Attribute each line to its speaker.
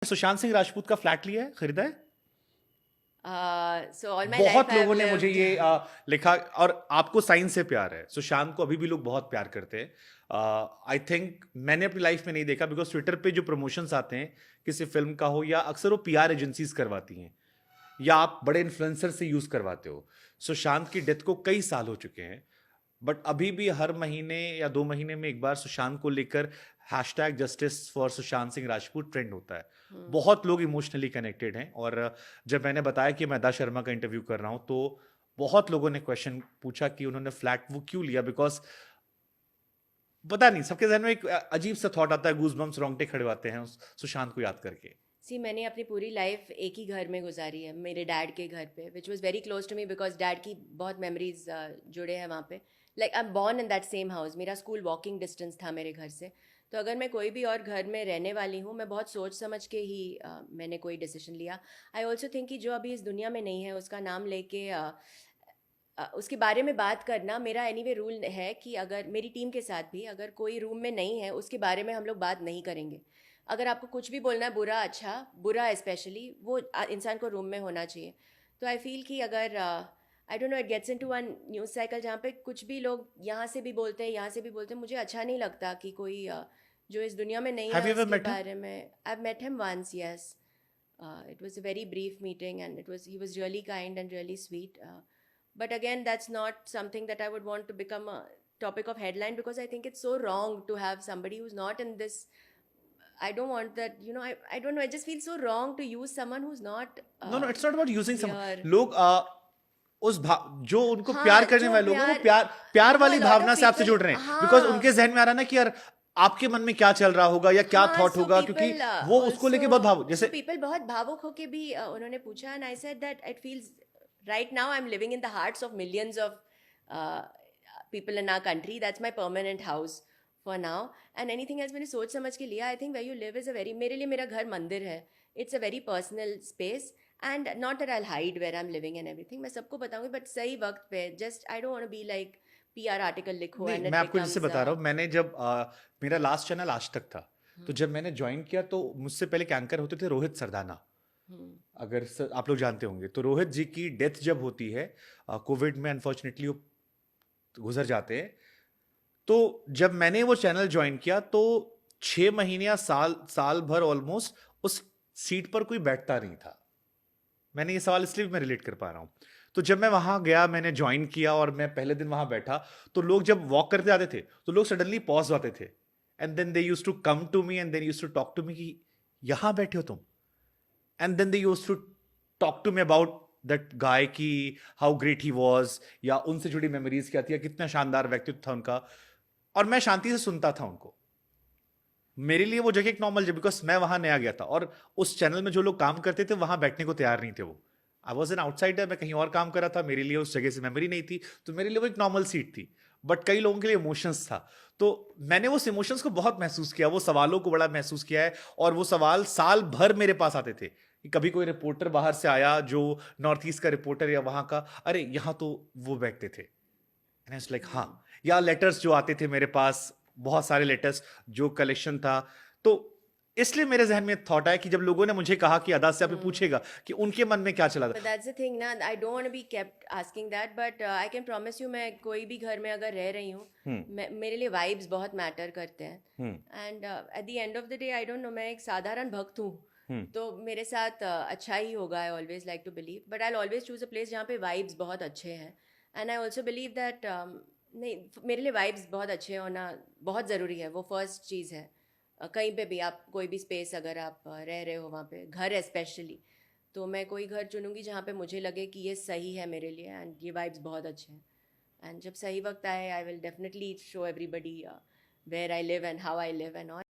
Speaker 1: सुशांत सिंह राजपूत का फ्लैट लिया है, खरीदा है?
Speaker 2: So all my
Speaker 1: बहुत
Speaker 2: life I've
Speaker 1: लोगों ने मुझे
Speaker 2: lived.
Speaker 1: ये लिखा, और आपको साइंस से प्यार है, सुशांत को अभी भी लोग बहुत प्यार करते हैं। आई थिंक मैंने अपनी लाइफ में नहीं देखा, बिकॉज ट्विटर पे जो प्रमोशंस आते हैं किसी फिल्म का हो, या अक्सर वो पीआर एजेंसीज करवाती हैं, या आप बड़े इन्फ्लुएंसर से यूज करवाते हो। सुशांत की डेथ को कई साल हो चुके हैं, बट अभी भी हर महीने या 2 महीने में एक बार सुशांत को लेकर hashtag justice for Sushant Singh Rajput trend होता है। बहुत लोग इमोशनली कनेक्टेड हैं, और जब मैंने बताया कि मैं अदा शर्मा का इंटरव्यू कर रहा हूं, तो बहुत लोगों ने क्वेश्चन पूछा कि उन्होंने फ्लैट वो क्यों लिया, बिकॉज पता नहीं, सबके जहन में एक अजीब सा थॉट आता है, गूज बम्स रोंगटे खड़े होते हैं सुशांत को याद करके।
Speaker 2: सी मैंने अपनी पूरी लाइफ एक ही घर में गुजारी है, मेरे डैड के घर पे, which was very close to me because dad की बहुत मेमोरीज जुड़े हैं वहाँ पे। Like I am born in that same house, मेरा स्कूल वॉकिंग डिस्टेंस था मेरे घर से। तो अगर मैं कोई भी और घर में रहने वाली हूँ, मैं बहुत सोच समझ के ही मैंने कोई डिसीजन लिया। आई ऑल्सो थिंक कि जो अभी इस दुनिया में नहीं है उसका नाम लेके उसके बारे में बात करना मेरा एनीवे रूल है कि अगर मेरी टीम के साथ भी अगर कोई रूम में नहीं है उसके बारे में हम लोग बात नहीं करेंगे। अगर आपको कुछ भी बोलना है, बुरा अच्छा, बुरा स्पेशली, वो इंसान को रूम में होना चाहिए। तो आई फील कि अगर I don't know, it gets into one news cycle जहाँ पे कुछ भी लोग यहाँ से भी बोलते हैं, यहाँ से भी बोलते हैं। मुझे अच्छा नहीं लगता कि कोई जो इस दुनिया में नहीं
Speaker 1: हैव
Speaker 2: है
Speaker 1: यू एवर
Speaker 2: उसके
Speaker 1: मेट हिम?
Speaker 2: बारे में। I met him once, yes. It was a very brief meeting, and he was really kind and really sweet. But again, that's not something that I would want to become a topic of headline, because I think it's so wrong to have somebody who's not in this. I don't want that, I don't know, I just feel so wrong to use someone who's not
Speaker 1: no no, it's not about using some
Speaker 2: here.
Speaker 1: लोग जो उनको प्यार
Speaker 2: हाँ,
Speaker 1: करने
Speaker 2: जो
Speaker 1: वाले लोग हैं, वो
Speaker 2: प्यार,
Speaker 1: प्यार प्यार
Speaker 2: a
Speaker 1: वाली
Speaker 2: lot
Speaker 1: भावना
Speaker 2: of
Speaker 1: से आपसे
Speaker 2: people,
Speaker 1: जुड़ रहे हैं, बिकॉज उनके
Speaker 2: हाँ,
Speaker 1: जहन में आ रहा है ना कि यार आपके मन में क्या चल रहा होगा, या क्या
Speaker 2: हाँ,
Speaker 1: थॉट
Speaker 2: so
Speaker 1: होगा, क्योंकि
Speaker 2: people
Speaker 1: वो उसको
Speaker 2: also,
Speaker 1: लेके बहुत भावुक,
Speaker 2: so
Speaker 1: जैसे
Speaker 2: people बहुत भावुक होके भी उन्होंने पूछा, and I said that it feels right now I'm living in the hearts of millions of uh, people in our country. That's my permanent house for now, and anything else मैंने सोच समझ के लिया. I think where you live is a very, मेरे लिए मेरा घर मंदिर है. It's a very personal space, and not that I'll hide where I'm living and everything. मैं सबको बताऊंगी, but सही वक्त पे, just I don't want to be like PR article लिखो
Speaker 1: नहीं,
Speaker 2: and
Speaker 1: मैं
Speaker 2: it
Speaker 1: आपको जैसे
Speaker 2: becomes
Speaker 1: बता रहा हूँ, मैंने जब मेरा लास्ट चैनल आज तक था, तो
Speaker 2: हम्म,
Speaker 1: जब मैंने ज्वाइन किया तो मुझसे पहले के एंकर होते थे रोहित सरदाना,
Speaker 2: हम्म,
Speaker 1: अगर आप लोग जानते होंगे। तो रोहित जी की डेथ जब होती है, कोविड में अनफॉर्चुनेटली वो गुजर जाते हैं, तो जब मैंने वो चैनल ज्वाइन किया तो 6 महीने या साल साल भर ऑलमोस्ट उस सीट पर कोई बैठता नहीं था। मैंने ये सवाल इसलिए भी मैं रिलेट कर पा रहा हूँ। तो जब मैं वहां गया, मैंने ज्वाइन किया, और मैं पहले दिन वहां बैठा, तो लोग जब वॉक करते जाते थे तो लोग सडनली पॉज आते थे, and then they use to come to me, and then use to talk to me कि यहां बैठे हो तुम, and then they use to talk to me about that guy की, हाउ ग्रेट ही वॉज, या उनसे जुड़ी मेमोरीज क्या थी, या कितना शानदार व्यक्तित्व था उनका। और मैं शांति से सुनता था उनको। मेरे लिए वो जगह एक नॉर्मल जगह, बिकॉज मैं वहां नया गया था, और उस चैनल में जो लोग काम करते थे वहां बैठने को तैयार नहीं थे। वो आई वॉज एन आउटसाइडर, मैं कहीं और काम कर रहा था, मेरे लिए उस जगह से मेमोरी नहीं थी, तो मेरे लिए वो एक नॉर्मल सीट थी। बट कई लोगों के लिए इमोशंस था, तो मैंने उस इमोशंस को बहुत महसूस किया, वो सवालों को बड़ा महसूस किया है। और वो सवाल साल भर मेरे पास आते थे कि कभी कोई रिपोर्टर बाहर से आया, जो नॉर्थ ईस्ट का रिपोर्टर या वहां का, अरे यहाँ तो वो बैठते थे, लाइक हाँ। या लेटर्स जो आते थे मेरे पास, बहुत सारे लेटर्स जो कलेक्शन था। तो इसलिए मेरे जहन में थॉट आया कि जब लोगों ने मुझे कहा कि अदा से आपने पूछेगा कि उनके मन में क्या चला
Speaker 2: But
Speaker 1: था।
Speaker 2: that's the thing ना, I don't want to be kept asking that, but I can promise you, मैं कोई भी घर में अगर रह रही हूँ, मेरे लिए वाइब्स बहुत मैटर करते हैं। And at the end of the day, I don't no, मैं एक साधारण भक्त हूँ, तो मेरे साथ अच्छा ही होगा। I always like to believe, but I always choose a place जहाँ पे वाइब्स बहुत अच्छे हैं। And I also believe that, नहीं, मेरे लिए वाइब्स बहुत अच्छे होना बहुत ज़रूरी है, वो फर्स्ट चीज़ है। कहीं पे भी आप कोई भी स्पेस अगर आप रह रहे हो वहाँ पे, घर स्पेशली, तो मैं कोई घर चुनूंगी जहाँ पे मुझे लगे कि ये सही है मेरे लिए, एंड ये वाइब्स बहुत अच्छे हैं। एंड जब सही वक्त आए, I will definitely show everybody where I live and how I live and all.